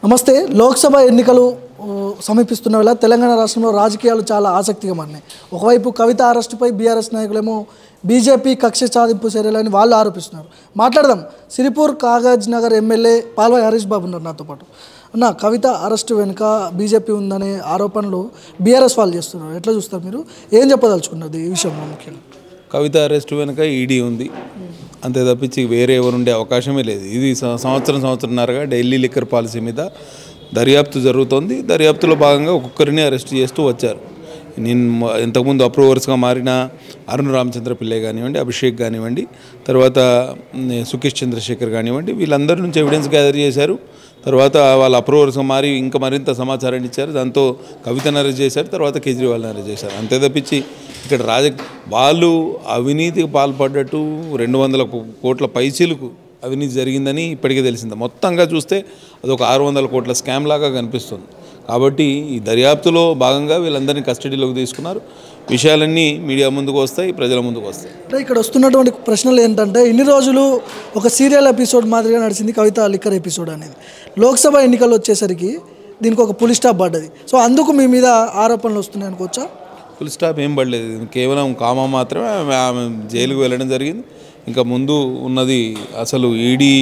నమస్తే. లోక్సభ ఎన్నికలు సమీపిస్తున్న వేళ తెలంగాణ రాష్ట్రంలో రాజకీయాలు చాలా ఆసక్తిగా మారినాయి. ఒకవైపు కవిత అరెస్టుపై బీఆర్ఎస్ నాయకులేమో బీజేపీ కక్ష సాధింపు చర్యలని వాళ్ళు ఆరోపిస్తున్నారు. మాట్లాడదాం. సిరిపూర్ కాగజ్ నగర్ ఎమ్మెల్యే పాల్వాయి హరీష్ బాబు ఉన్నారు నాతో పాటు. అన్న, కవిత అరెస్టు వెనుక బీజేపీ ఉందనే ఆరోపణలు బీఆర్ఎస్ వాళ్ళు చేస్తున్నారు. ఎట్లా చూస్తారు మీరు? ఏం చెప్పదలుచుకున్నది ఈ విషయంలో? ముఖ్యంగా కవిత అరెస్టు వెనుక ఈడీ ఉంది, అంతే తప్పించి వేరే ఎవరు ఉండే అవకాశమే లేదు. ఇది సంవత్సరంన్నరగా ఢిల్లీ లిక్కర్ పాలసీ మీద దర్యాప్తు జరుగుతోంది. దర్యాప్తులో భాగంగా ఒక్కొక్కరిని అరెస్ట్ చేస్తూ వచ్చారు. నేను ఇంతకుముందు అప్రూవర్స్గా మారిన అరుణ్ రామచంద్ర పిల్లై కానివ్వండి, అభిషేక్ కానివ్వండి, తర్వాత సుకేష్ చంద్రశేఖర్ కానివ్వండి, వీళ్ళందరి నుంచి ఎవిడెన్స్ గ్యాదర్ చేశారు. తర్వాత వాళ్ళ అప్రూవర్స్గా మారి ఇంకా మరింత సమాచారాన్ని ఇచ్చారు. దాంతో కవితను అరెస్ట్ చేశారు, తర్వాత కేజ్రీవాల్ని అరెస్ట్ చేశారు. అంతే తప్పించి ఇక్కడ వాళ్ళు అవినీతికి పాల్పడ్డట్టు 200 కోట్ల పైచీలకు అవినీతి జరిగిందని ఇప్పటికే తెలిసింది. మొత్తంగా చూస్తే అదొక 600 కోట్ల స్కామ్ లాగా కనిపిస్తుంది. కాబట్టి ఈ దర్యాప్తులో భాగంగా వీళ్ళందరినీ కస్టడీలోకి తీసుకున్నారు. విషయాలన్నీ మీడియా ముందుకు వస్తాయి, ప్రజల ముందుకు వస్తాయి. అంటే ఇక్కడ వస్తున్నటువంటి ప్రశ్నలు ఏంటంటే, ఇన్ని రోజులు ఒక సీరియల్ ఎపిసోడ్ మాదిరిగా నడిచింది కవిత లిక్కర్ ఎపిసోడ్ అనేది. లోక్సభ ఎన్నికలు వచ్చేసరికి దీనికి ఒక పులి స్టాప్ పడ్డది. సో అందుకు మీ మీద ఆరోపణలు వస్తున్నాయి అనుకోవచ్చా? ఫుల్ స్టాప్ ఏం పడలేదు, కేవలం కామా మాత్రమే. ఆమె జైలుకు వెళ్ళడం జరిగింది. ఇంకా ముందు ఉన్నది అసలు ఈడీ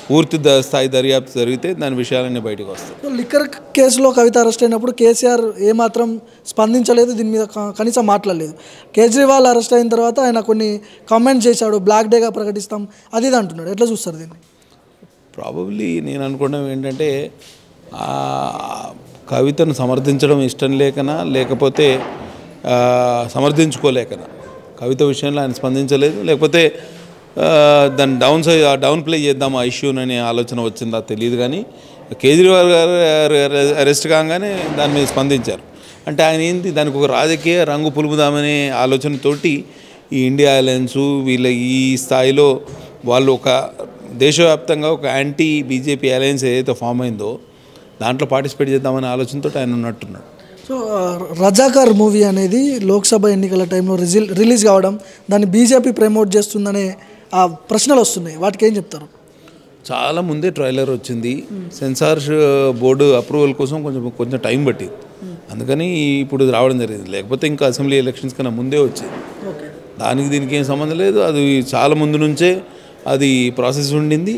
పూర్తి స్థాయి దర్యాప్తు జరిగితే దాని విషయాలన్నీ బయటకు వస్తాయి. లిక్కర్ కేసులో కవిత అరెస్ట్ అయినప్పుడు కేసీఆర్ ఏమాత్రం స్పందించలేదు, దీని మీద కనీసం మాట్లాడలేదు. కేజ్రీవాల్ అరెస్ట్ అయిన తర్వాత ఆయన కొన్ని కామెంట్స్ చేశాడు, బ్లాక్ డేగా ప్రకటిస్తాం అది ఇది అంటున్నాడు. ఎట్లా చూస్తారు దీన్ని? ప్రాబబ్లీ నేను అనుకోవడం ఏంటంటే, కవితను సమర్థించడం ఇష్టం లేకనా, లేకపోతే సమర్థించుకోలేకనా, కవిత విషయంలో ఆయన స్పందించలేదు, లేకపోతే దాన్ని డౌన్ ప్లే చేద్దాం ఆ ఇష్యూననే ఆలోచన వచ్చిందా తెలియదు. కానీ కేజ్రీవాల్ గారు అరెస్ట్ కాగానే దాని మీద స్పందించారు. అంటే ఆయన ఏంటి, దానికి ఒక రాజకీయ రంగు పులుముదామనే ఆలోచనతోటి ఈ ఇండియా అలయన్సు వీళ్ళ ఈ స్థాయిలో వాళ్ళు ఒక దేశవ్యాప్తంగా ఒక యాంటీ బీజేపీ అలయన్స్ ఏదైతే ఫామ్ అయిందో దాంట్లో పార్టిసిపేట్ చేద్దామనే ఆలోచనతో ఆయన ఉన్నట్టున్నాడు. సో రజాకార్ మూవీ అనేది లోక్సభ ఎన్నికల టైంలో రిలీజ్ కావడం, దాన్ని బీజేపీ ప్రమోట్ చేస్తుందనే ఆ ప్రశ్నలు వస్తున్నాయి. వాటికి ఏం చెప్తారు? చాలా ముందే ట్రైలర్ వచ్చింది. సెన్సార్ బోర్డు అప్రూవల్ కోసం కొంచెం టైం పట్టింది, అందుకని ఇప్పుడు రావడం జరిగింది. లేకపోతే ఇంకా అసెంబ్లీ ఎలక్షన్స్ కన్నా ముందే వచ్చేది. దానికి దీనికి ఏం సంబంధం లేదు. అది చాలా ముందు నుంచే అది ప్రాసెస్ ఉండింది.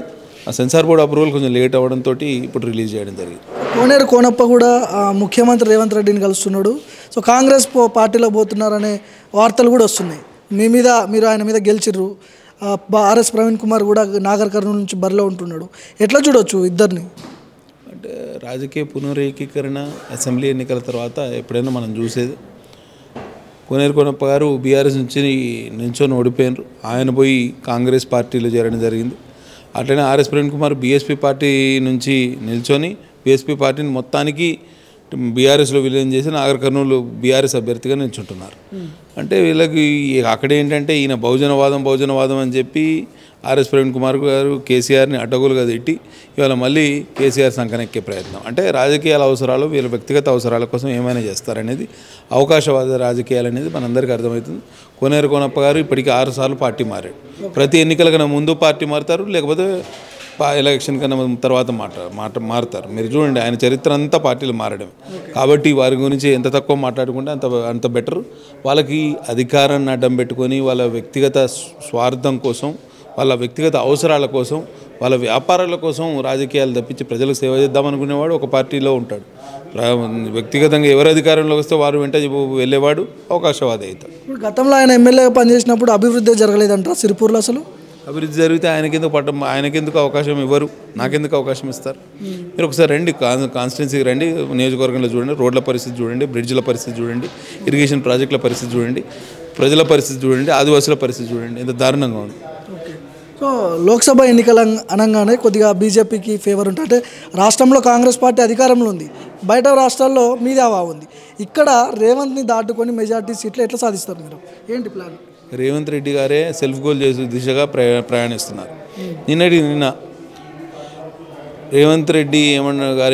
ఆ సెన్సార్ బోర్డు అప్రూవల్ కొంచెం లేట్ అవ్వడంతో ఇప్పుడు రిలీజ్ చేయడం జరిగింది. కోనేరు కోనప్ప కూడా ముఖ్యమంత్రి రేవంత్ రెడ్డిని కలుస్తున్నాడు. సో కాంగ్రెస్ పార్టీలో పోతున్నారనే వార్తలు కూడా వస్తున్నాయి. మీరు ఆయన మీద గెలిచిర్రు. ఆర్ఎస్ ప్రవీణ్ కుమార్ కూడా నాగర్ కర్నూలు నుంచి బరిలో ఉంటున్నాడు. ఎట్లా చూడవచ్చు ఇద్దరిని? అంటే రాజకీయ పునరేకీకరణ అసెంబ్లీ ఎన్నికల తర్వాత ఎప్పుడైనా మనం చూసేది. కోనేరు కోనప్ప గారు బీఆర్ఎస్ నుంచి నిల్చొని ఓడిపోయినారు. ఆయన పోయి కాంగ్రెస్ పార్టీలో చేరడం జరిగింది. అట్లనే RS Praveen Kumar BSP party నుంచి నిల్చొని బీఎస్పీ పార్టీని మొత్తానికి బీఆర్ఎస్లో విలీనం చేసి నాగర్ కర్నూలు బీఆర్ఎస్ అభ్యర్థిగా నిల్చుంటున్నారు. అంటే వీళ్ళకి అక్కడ ఏంటంటే ఈయన బహుజనవాదం అని చెప్పి ఆర్ఎస్ ప్రవీణ్ కుమార్ గారు కేసీఆర్ని అడ్డగోలుగా తిట్టి ఇవాళ మళ్ళీ కేసీఆర్ సంకనెక్కే ప్రయత్నం. అంటే రాజకీయాల అవసరాలు, వీళ్ళ వ్యక్తిగత అవసరాల కోసం ఏమైనా చేస్తారనేది, అవకాశవాద రాజకీయాలు అనేది మనందరికీ అర్థమవుతుంది. కోనేరు కోనప్ప గారు ఇప్పటికీ 6 సార్లు పార్టీ మారాడు. ప్రతి ఎన్నికల కన్నా ముందు పార్టీ మారుతారు, లేకపోతే ఎలక్షన్ కన్నా తర్వాత మారుతారు. మీరు చూడండి, ఆయన చరిత్ర అంతా పార్టీలు మారడమే. కాబట్టి వారి గురించి ఎంత తక్కువ మాట్లాడుకుంటే అంత బెటర్. వాళ్ళకి అధికారాన్ని అడ్డం పెట్టుకొని వాళ్ళ వ్యక్తిగత స్వార్థం కోసం, వాళ్ళ వ్యక్తిగత అవసరాల కోసం, వాళ్ళ వ్యాపారాల కోసం రాజకీయాలు తప్పించి ప్రజలకు సేవ చేద్దామనుకునేవాడు ఒక పార్టీలో ఉంటాడు. వ్యక్తిగతంగా ఎవరు అధికారంలోకి వస్తే వారు వెంట వెళ్ళేవాడు అవకాశవాది అవుతాడు. గతంలో ఆయన ఎమ్మెల్యేగా పనిచేసినప్పుడు అభివృద్ధి జరగలేదంటారా సిరిపూర్లో? అసలు అభివృద్ధి జరిగితే ఆయనకెందుకు అవకాశం ఇవ్వరు, నాకెందుకు అవకాశం ఇస్తారు? మీరు ఒకసారి రండి, కాన్స్టిట్యున్సీకి రండి, నియోజకవర్గంలో చూడండి, రోడ్ల పరిస్థితి చూడండి, బ్రిడ్జ్ల పరిస్థితి చూడండి, ఇరిగేషన్ ప్రాజెక్టుల పరిస్థితి చూడండి, ప్రజల పరిస్థితి చూడండి, ఆదివాసుల పరిస్థితి చూడండి, ఎంత దారుణంగా ఉంది. సో లోక్సభ ఎన్నికలు అనగానే కొద్దిగా బీజేపీకి ఫేవర్ ఉంటుంది. అంటే రాష్ట్రంలో కాంగ్రెస్ పార్టీ అధికారంలో ఉంది, బయట రాష్ట్రాల్లో మీదే హవా ఉంది. ఇక్కడ రేవంత్ని దాటుకొని మెజార్టీ సీట్లు ఎట్లా సాధిస్తారు మీరు? ఏంటి ప్లాన్? రేవంత్ రెడ్డి గారే సెల్ఫ్ గోల్ చేసే దిశగా ప్రయాణిస్తున్నారు. నిన్న రేవంత్ రెడ్డి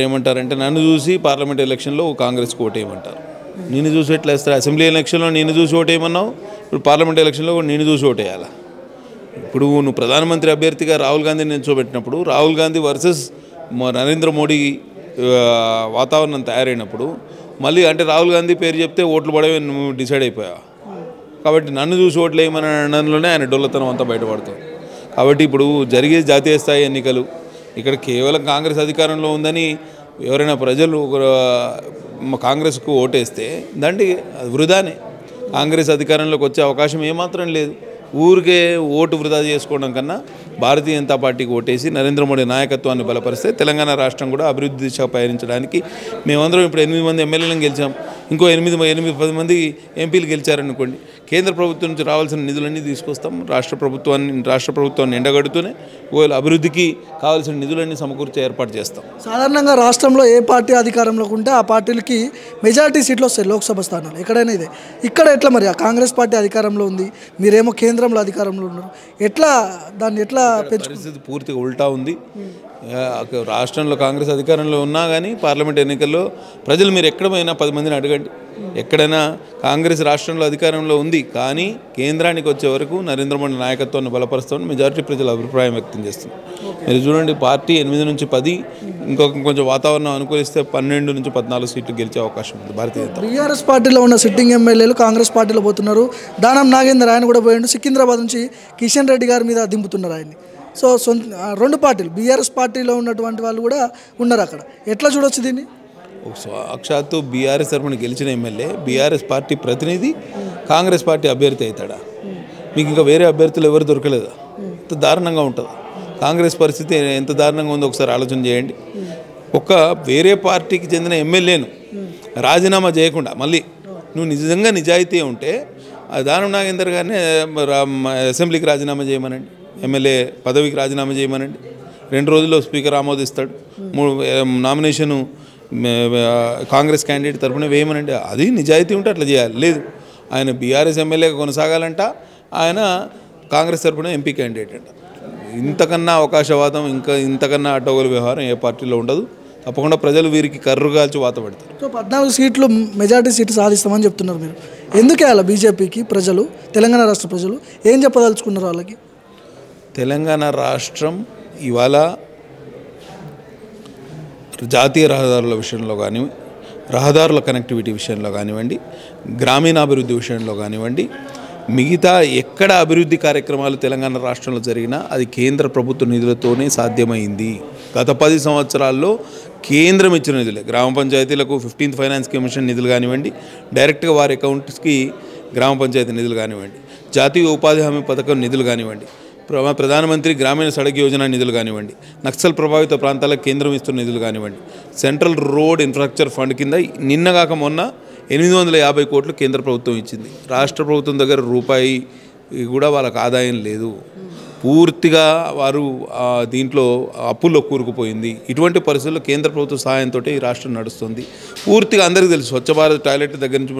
ఏమంటారంటే, నన్ను చూసి పార్లమెంట్ ఎలక్షన్లో కాంగ్రెస్కి ఓటేయమంటారు. నిన్ను చూసి ఎట్లా వేస్తారు? అసెంబ్లీ ఎలక్షన్లో నిన్ను చూసి ఓటేయమన్నావు, ఇప్పుడు పార్లమెంట్ ఎలక్షన్లో నిన్ను చూసి ఓటేయాలా? ఇప్పుడు నువ్వు ప్రధానమంత్రి అభ్యర్థిగా రాహుల్ గాంధీని నిల్చోబెట్టినప్పుడు రాహుల్ గాంధీ వర్సెస్ నరేంద్ర మోడీ వాతావరణం తయారైనప్పుడు మళ్ళీ అంటే రాహుల్ గాంధీ పేరు చెప్తే ఓట్లు పడేవి నువ్వు డిసైడ్ అయిపోయా, కాబట్టి నన్ను చూసి ఓట్లు వేయమని అనడంలోనే ఆయన డొల్లతనం అంతా బయటపడుతుంది. కాబట్టి ఇప్పుడు జరిగే జాతీయ స్థాయి ఎన్నికలు ఇక్కడ కేవలం కాంగ్రెస్ అధికారంలో ఉందని ఎవరైనా ప్రజలు కాంగ్రెస్కు ఓటేస్తే దాంట్లో అది వృధానే. కాంగ్రెస్ అధికారంలోకి వచ్చే అవకాశం ఏమాత్రం లేదు. ఊరికే ఓటు వృధా చేసుకోవడం కన్నా భారతీయ జనతా పార్టీకి ఓటేసి నరేంద్ర మోడీ నాయకత్వాన్ని బలపరిస్తే తెలంగాణ రాష్ట్రం కూడా అభివృద్ధి దిశ పయనించడానికి మేమందరం ఇప్పుడు 8 మంది ఎమ్మెల్యేలను గెలిచాం, ఇంకో 8-10 మంది ఎంపీలు గెలిచారనుకోండి, కేంద్ర ప్రభుత్వం నుంచి రావాల్సిన నిధులన్నీ తీసుకొస్తాం. రాష్ట్ర ప్రభుత్వాన్ని ఎండగడుతూనే ఒకవేళ అభివృద్ధికి కావాల్సిన నిధులన్నీ సమకూర్చే ఏర్పాటు చేస్తాం. సాధారణంగా రాష్ట్రంలో ఏ పార్టీ అధికారంలోకి ఉంటే ఆ పార్టీలకి మెజారిటీ సీట్లు వస్తాయి లోక్సభ స్థానాలు, ఎక్కడైనా ఇదే. ఇక్కడ ఎట్లా మరి? ఆ కాంగ్రెస్ పార్టీ అధికారంలో ఉంది, మీరేమో కేంద్రంలో అధికారంలో ఉన్నారు, ఎట్లా దాన్ని ఎట్లా పరిస్థితి పూర్తిగా ఉల్టా ఉంది. రాష్ట్రంలో కాంగ్రెస్ అధికారంలో ఉన్నా కానీ పార్లమెంట్ ఎన్నికల్లో ప్రజలు మీరు ఎక్కడ పోయినా 10 మందిని అడగండి, ఎక్కడైనా కాంగ్రెస్ రాష్ట్రంలో అధికారంలో ఉంది కానీ కేంద్రానికి వచ్చే వరకు నరేంద్ర మోడీ నాయకత్వాన్ని బలపరుస్తామని మెజారిటీ ప్రజలు అభిప్రాయం వ్యక్తం చేస్తుంది. మీరు చూడండి, పార్టీ 8 నుంచి 10, కొంచెం వాతావరణం అనుకూలిస్తే 12 నుంచి 14 సీట్లు గెలిచే అవకాశం ఉంది భారతీయ జనతా. బీఆర్ఎస్ పార్టీలో ఉన్న సిట్టింగ్ ఎమ్మెల్యేలు కాంగ్రెస్ పార్టీలో పోతున్నారు. దానం నాగేందర్ ఆయన కూడా పోయిండు, సికింద్రాబాద్ నుంచి కిషన్ రెడ్డి గారి మీద దింపుతున్నారు ఆయన్ని. సో రెండు పార్టీలు, బీఆర్ఎస్ పార్టీలో ఉన్నటువంటి వాళ్ళు కూడా ఉన్నారు అక్కడ. ఎట్లా చూడొచ్చు దీన్ని? సాక్షాత్తు బీఆర్ఎస్ తరఫున గెలిచిన ఎమ్మెల్యే బీఆర్ఎస్ పార్టీ ప్రతినిధి కాంగ్రెస్ పార్టీ అభ్యర్థి అవుతాడా? మీకు ఇంకా వేరే అభ్యర్థులు ఎవరు దొరకలేదా? ఎంత దారుణంగా ఉంటుంది కాంగ్రెస్ పరిస్థితి, ఎంత దారుణంగా ఉందో ఒకసారి ఆలోచన చేయండి. ఒక వేరే పార్టీకి చెందిన ఎమ్మెల్యేను రాజీనామా చేయకుండా మళ్ళీ నువ్వు నిజంగా నిజాయితీ ఉంటే దానం నాగేందర్ గారిని అసెంబ్లీకి రాజీనామా చేయమనండి, ఎమ్మెల్యే పదవికి రాజీనామా చేయమనండి. 2 రోజుల్లో స్పీకర్ ఆమోదిస్తాడు. నామినేషను కాంగ్రెస్ క్యాండిడేట్ తరఫున వేయమనండి. అది నిజాయితీ ఉంటే అట్లా చేయాలి. లేదు, ఆయన బీఆర్ఎస్ ఎమ్మెల్యేగా కొనసాగాలంట, ఆయన కాంగ్రెస్ తరఫున ఎంపీ క్యాండిడేట్ అంట. ఇంతకన్నా అవకాశవాదం, ఇంతకన్నా అడ్డగోలు వ్యవహారం ఏ పార్టీలో ఉండదు. తప్పకుండా ప్రజలు వీరికి కర్రుగాల్చి వాత పెడతారు. సో 14 సీట్లు మెజారిటీ సీట్లు సాధిస్తామని చెప్తున్నారు మీరు. ఎందుకే అలా బీజేపీకి ప్రజలు, తెలంగాణ రాష్ట్ర ప్రజలు ఏం చెప్పదలుచుకున్నారు వాళ్ళకి? తెలంగాణ రాష్ట్రం ఇవాళ జాతీయ రహదారుల విషయంలో కానివ్వండి, రహదారుల కనెక్టివిటీ విషయంలో కానివ్వండి, గ్రామీణాభివృద్ధి విషయంలో కానివ్వండి, మిగతా ఎక్కడ అభివృద్ధి కార్యక్రమాలు తెలంగాణ రాష్ట్రంలో జరిగినా అది కేంద్ర ప్రభుత్వ నిధులతోనే సాధ్యమైంది. గత 10 సంవత్సరాల్లో కేంద్రం ఇచ్చిన నిధులే. గ్రామ పంచాయతీలకు 15th ఫైనాన్స్ కమిషన్ నిధులు కానివ్వండి, డైరెక్ట్గా వారి అకౌంట్స్కి గ్రామ పంచాయతీ నిధులు కానివ్వండి, జాతీయ ఉపాధి హామీ పథకం నిధులు కానివ్వండి, ప్రధానమంత్రి గ్రామీణ సడక్ యోజన నిధులు కానివ్వండి, నక్సల్ ప్రభావిత ప్రాంతాలకు కేంద్రం ఇస్తున్న నిధులు కానివ్వండి, సెంట్రల్ రోడ్ ఇన్ఫ్రాస్ట్రక్చర్ ఫండ్ కింద నిన్నగాక మొన్న 850 కోట్లు కేంద్ర ప్రభుత్వం ఇచ్చింది. రాష్ట్ర ప్రభుత్వం దగ్గర రూపాయి కూడా వాళ్ళకి ఆదాయం లేదు. పూర్తిగా వారు దీంట్లో అప్పుల్లో కూరుకుపోయింది. ఇటువంటి పరిస్థితుల్లో కేంద్ర ప్రభుత్వ సహాయంతో ఈ రాష్ట్రం నడుస్తుంది. పూర్తిగా అందరికీ తెలుసు, స్వచ్ఛ భారత్ టాయిలెట్ దగ్గర నుంచి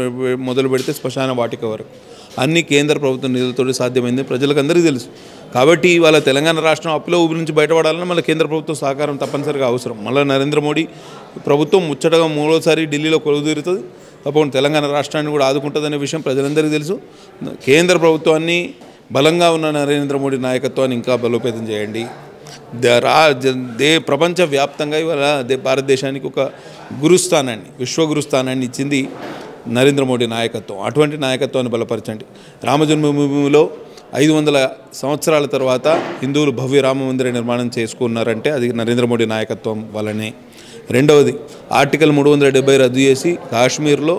మొదలు పెడితే శ్మశాన వాటిక వరకు అన్నీ కేంద్ర ప్రభుత్వ నిధులతో సాధ్యమైంది, ప్రజలకు అందరికీ తెలుసు. కాబట్టి వాళ్ళ తెలంగాణ రాష్ట్రం అప్పుల ఊబి నుంచి బయటపడాలని మళ్ళీ కేంద్ర ప్రభుత్వం సహకారం తప్పనిసరిగా అవసరం. మళ్ళీ నరేంద్ర మోడీ ప్రభుత్వం ముచ్చటగా 3వసారి ఢిల్లీలో కొలువుదీరుతుంది. తప్పకుండా తెలంగాణ రాష్ట్రాన్ని కూడా ఆదుకుంటుందనే విషయం ప్రజలందరికీ తెలుసు. కేంద్ర ప్రభుత్వాన్ని, బలంగా ఉన్న నరేంద్ర మోడీ నాయకత్వాన్ని ఇంకా బలోపేతం చేయండి. ప్రపంచవ్యాప్తంగా ఇవాళ భారతదేశానికి ఒక గురుస్థానాన్ని, విశ్వగురుస్థానాన్ని ఇచ్చింది నరేంద్ర మోడీ నాయకత్వం. అటువంటి నాయకత్వాన్ని బలపరచండి. రామజన్మభూమిలో 500 సంవత్సరాల తర్వాత హిందువులు భవ్య రామ మందిర నిర్మాణం చేసుకున్నారంటే అది నరేంద్ర మోడీ నాయకత్వం వల్లనే. రెండవది, ఆర్టికల్ 370 రద్దు చేసి కాశ్మీర్లో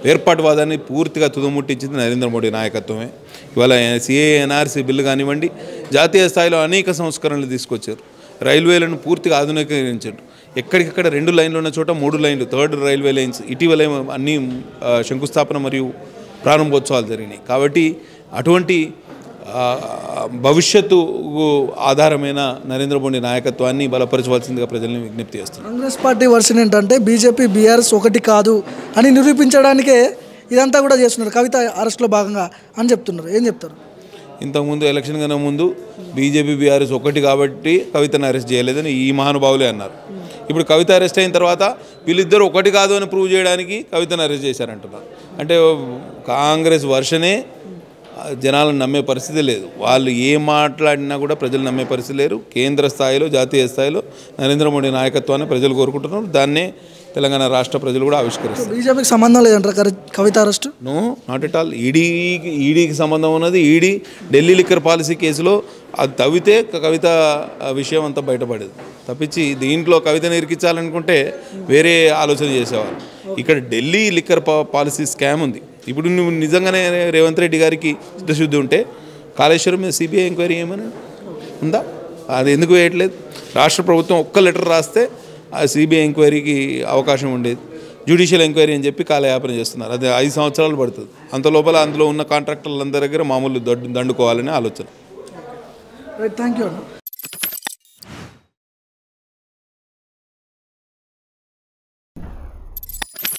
వేర్పాటువాదాన్ని పూర్తిగా తుదముట్టించింది నరేంద్ర మోడీ నాయకత్వమే. ఇవాళ సిఏఏ ఎన్ఆర్సీ బిల్లు కానివ్వండి, జాతీయ స్థాయిలో అనేక సంస్కరణలు తీసుకొచ్చారు. రైల్వేలను పూర్తిగా ఆధునీకరించారు. ఎక్కడికక్కడ 2 లైన్లు ఉన్న చోట 3 లైన్లు, 3rd రైల్వే లైన్స్ ఇటీవలే అన్ని శంకుస్థాపన మరియు ప్రారంభోత్సవాలు జరిగినాయి. కాబట్టి అటువంటి భవిష్యత్తు ఆధారమైన నరేంద్ర మోడీ నాయకత్వాన్ని బలపరచవలసిందిగా ప్రజల్ని విజ్ఞప్తి చేస్తున్నారు. కాంగ్రెస్ పార్టీ వర్షన్ ఏంటంటే బీజేపీ బీఆర్ఎస్ ఒకటి కాదు అని నిరూపించడానికే ఇదంతా కూడా చేస్తున్నారు, కవిత అరెస్ట్లో భాగంగా అని చెప్తున్నారు. ఏం చెప్తారు? ఇంతకుముందు ఎలక్షన్ కన్నా ముందు బీజేపీ బీఆర్ఎస్ ఒకటి కాబట్టి కవితను అరెస్ట్ చేయలేదని ఈ మహానుభావులే అన్నారు. ఇప్పుడు కవిత అరెస్ట్ అయిన తర్వాత వీళ్ళిద్దరూ ఒకటి కాదు అని ప్రూవ్ చేయడానికి కవితను అరెస్ట్ చేశారంటున్నారు. అంటే కాంగ్రెస్ వర్షనే జనాలను నమ్మే పరిస్థితి లేదు. వాళ్ళు ఏం మాట్లాడినా కూడా ప్రజలు నమ్మే పరిస్థితి లేరు. కేంద్ర స్థాయిలో, జాతీయ స్థాయిలో నరేంద్ర మోడీ నాయకత్వాన్ని ప్రజలు కోరుకుంటున్నారు. దాన్నే తెలంగాణ రాష్ట్ర ప్రజలు కూడా ఆవిష్కరిస్తారు. బీజేపీకి సంబంధం లేదంటారు Kavitha arrest? No, not at all. ఈడీకి సంబంధం ఉన్నది. ఈడీ ఢిల్లీ లిక్కర్ పాలసీ కేసులో అది తవ్వితే కవిత విషయం అంతా బయటపడేది తప్పించి దీంట్లో కవితను ఇరికించాలనుకుంటే వేరే ఆలోచన చేసేవాళ్ళు. ఇక్కడ ఢిల్లీ లిక్కర్ పాలసీ స్కామ్ ఉంది. ఇప్పుడు నువ్వు నిజంగానే రేవంత్ రెడ్డి గారికి చిత్తశుద్ధి ఉంటే కాళేశ్వరం మీద సిబిఐ ఎంక్వైరీ ఏమని ఉందా? అది ఎందుకు వేయట్లేదు? రాష్ట్ర ప్రభుత్వం ఒక్క లెటర్ రాస్తే ఆ సిబిఐ ఎంక్వైరీకి అవకాశం ఉండేది. జ్యుడిషియల్ ఎంక్వైరీ అని చెప్పి కాలయాపన చేస్తున్నారు. అది 5 సంవత్సరాలు పడుతుంది. అంత లోపల అందులో ఉన్న కాంట్రాక్టర్లందరి దగ్గర మామూలు దండుకోవాలనే ఆలోచన. Thank you.